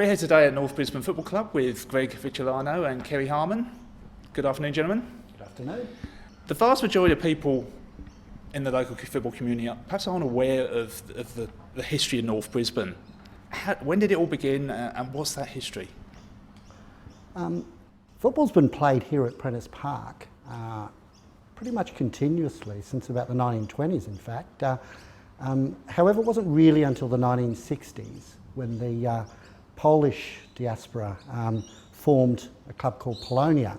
We're here today at North Brisbane Football Club with Greg Vitulano and Kerry Harmon. Good afternoon, gentlemen. Good afternoon. The vast majority of people in the local football community perhaps aren't aware of the history of North Brisbane. When did it all begin and what's that history? Football's been played here at Prentice Park pretty much continuously since about the 1920s, in fact. However, it wasn't really until the 1960s when the Polish diaspora formed a club called Polonia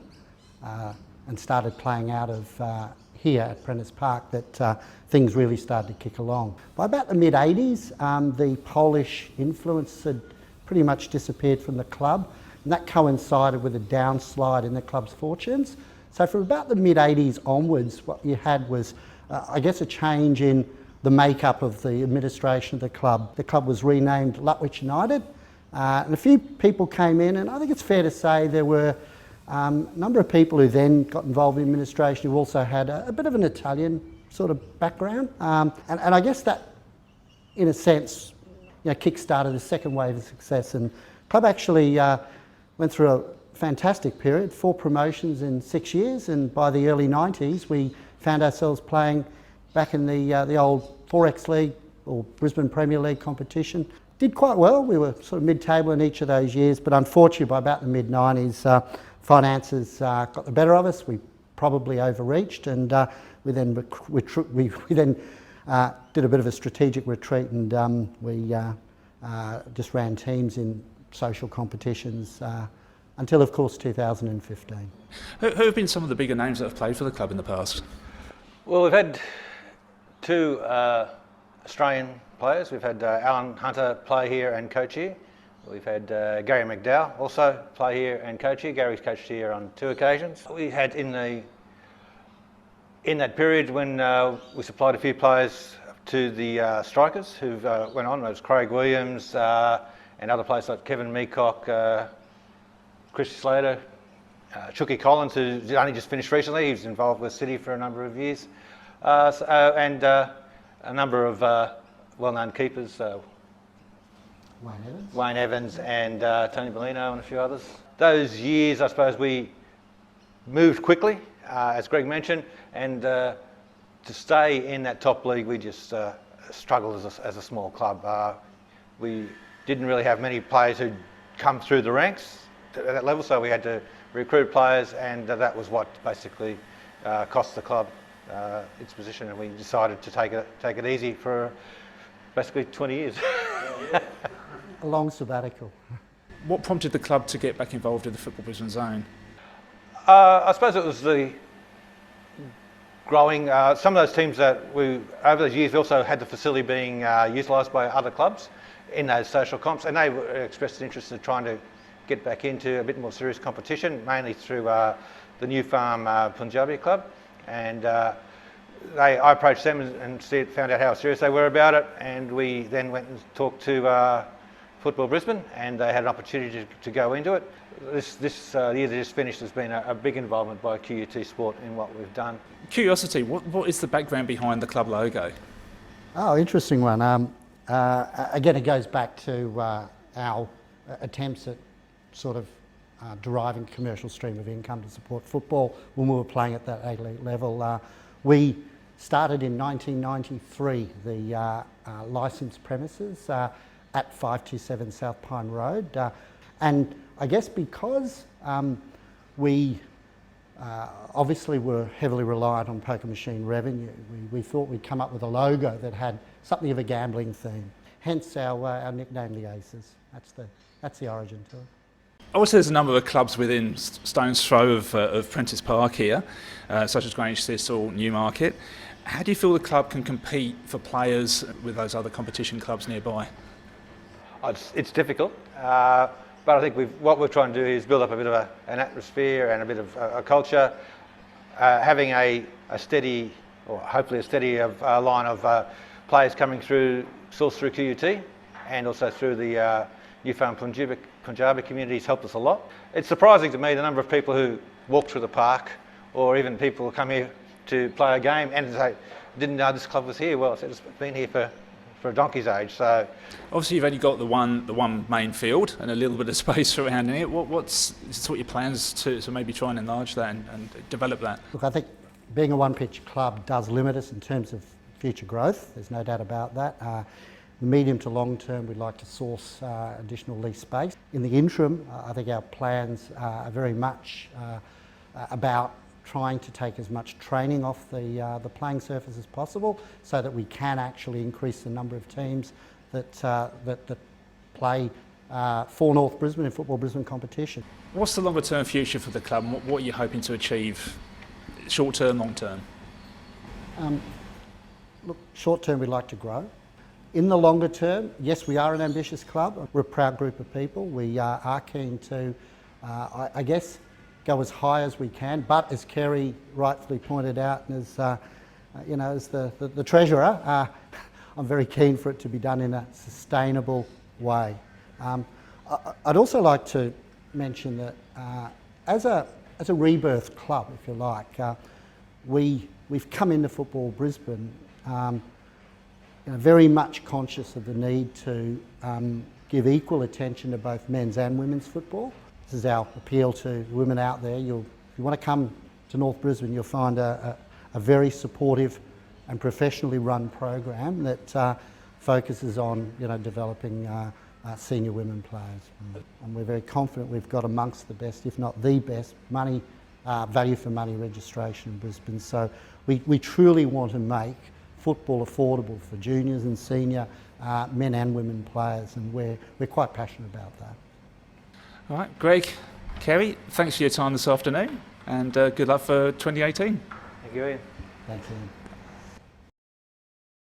and started playing out of here at Prentice Park that things really started to kick along. By about the mid-80s, the Polish influence had pretty much disappeared from the club, and that coincided with a downslide in the club's fortunes. So from about the mid-80s onwards, what you had was, I guess, a change in the makeup of the administration of the club. The club was renamed Lutwyche United, and a few people came in, and I think it's fair to say there were a number of people who then got involved in administration who also had a bit of an Italian sort of background. And I guess that, in a sense, kick-started the second wave of success. And the club actually went through a fantastic period, 4 promotions in 6 years, and by the early 90s we found ourselves playing back in the old 4X League or Brisbane Premier League competition. Did quite well. We were sort of mid-table in each of those years, but unfortunately by about the mid-90s finances got the better of us. We probably overreached, and we then did a bit of a strategic retreat, and we just ran teams in social competitions until, of course, 2015. Who have been some of the bigger names that have played for the club in the past? Well, we've had 2 Australian players. We've had Alan Hunter play here and coach here. We've had Gary McDowell also play here and coach here. Gary's coached here on 2 occasions. We had in that period when we supplied a few players to the strikers who went on. There was Craig Williams and other players like Kevin Meacock, Chris Slater, Chucky Collins, who's only just finished recently. He was involved with City for a number of years. And a number of well-known keepers, Wayne Evans and Tony Bellino and a few others. Those years, I suppose, we moved quickly, as Greg mentioned, and to stay in that top league, we just struggled as a small club. We didn't really have many players who'd come through the ranks at that level, so we had to recruit players, and that was what basically cost the club its position, and we decided to take it easy for basically 20 years. A long sabbatical. What prompted the club to get back involved in the Football Brisbane zone? I suppose it was the growing, some of those teams that over those years we also had the facility being utilised by other clubs in those social comps, and they expressed an interest in trying to get back into a bit more serious competition, mainly through the New Farm Punjabi club. And I approached them and found out how serious they were about it, and we then went and talked to Football Brisbane, and they had an opportunity to go into it. This year that just finished has been a big involvement by QUT Sport in what we've done. Curiosity, what is the background behind the club logo? Oh, interesting one. Again, it goes back to our attempts at sort of deriving commercial stream of income to support football when we were playing at that elite level. We started in 1993 the licensed premises at 527 South Pine Road, and I guess because we obviously were heavily reliant on poker machine revenue, we thought we'd come up with a logo that had something of a gambling theme, hence our nickname, the Aces. That's the origin to it. Obviously, there's a number of clubs within stone's throw of Prentice Park here, such as Grange Thistle, Newmarket. How do you feel the club can compete for players with those other competition clubs nearby? It's difficult, but I think what we're trying to do is build up a bit of an atmosphere and a bit of a culture, having a steady, or hopefully a steady line of players coming through, sourced through QUT, and also through the New Farm Punjabi communities helped us a lot. It's surprising to me the number of people who walk through the park, or even people who come here to play a game and say, didn't know this club was here. Well, it's been here for for a donkey's age. So Obviously, you've only got the one main field and a little bit of space surrounding it. What's your plans to maybe try and enlarge that and develop that? Look, I think being a one-pitch club does limit us in terms of future growth. There's no doubt about that. The medium to long term, we'd like to source additional lease space. In the interim, I think our plans are very much about trying to take as much training off the playing surface as possible, so that we can actually increase the number of teams that play for North Brisbane in Football Brisbane competition. What's the longer term future for the club, and what are you hoping to achieve, short term, long term? Look, short term, we'd like to grow. In the longer term, yes, we are an ambitious club. We're a proud group of people. We are keen to, I guess, go as high as we can. But as Kerry rightfully pointed out, and as as the treasurer, I'm very keen for it to be done in a sustainable way. I'd also like to mention that as a rebirth club, if you like, we've come into Football Brisbane very much conscious of the need to give equal attention to both men's and women's football. This is our appeal to women out there. If you want to come to North Brisbane, you'll find a very supportive and professionally run program that focuses on developing senior women players. And we're very confident we've got amongst the best, if not the best, value for money registration in Brisbane. So we truly want to make football affordable for juniors and senior men and women players, and we're quite passionate about that. All right, Greg, Kerry, thanks for your time this afternoon, and good luck for 2018. thank you, Ian. Thanks, Ian.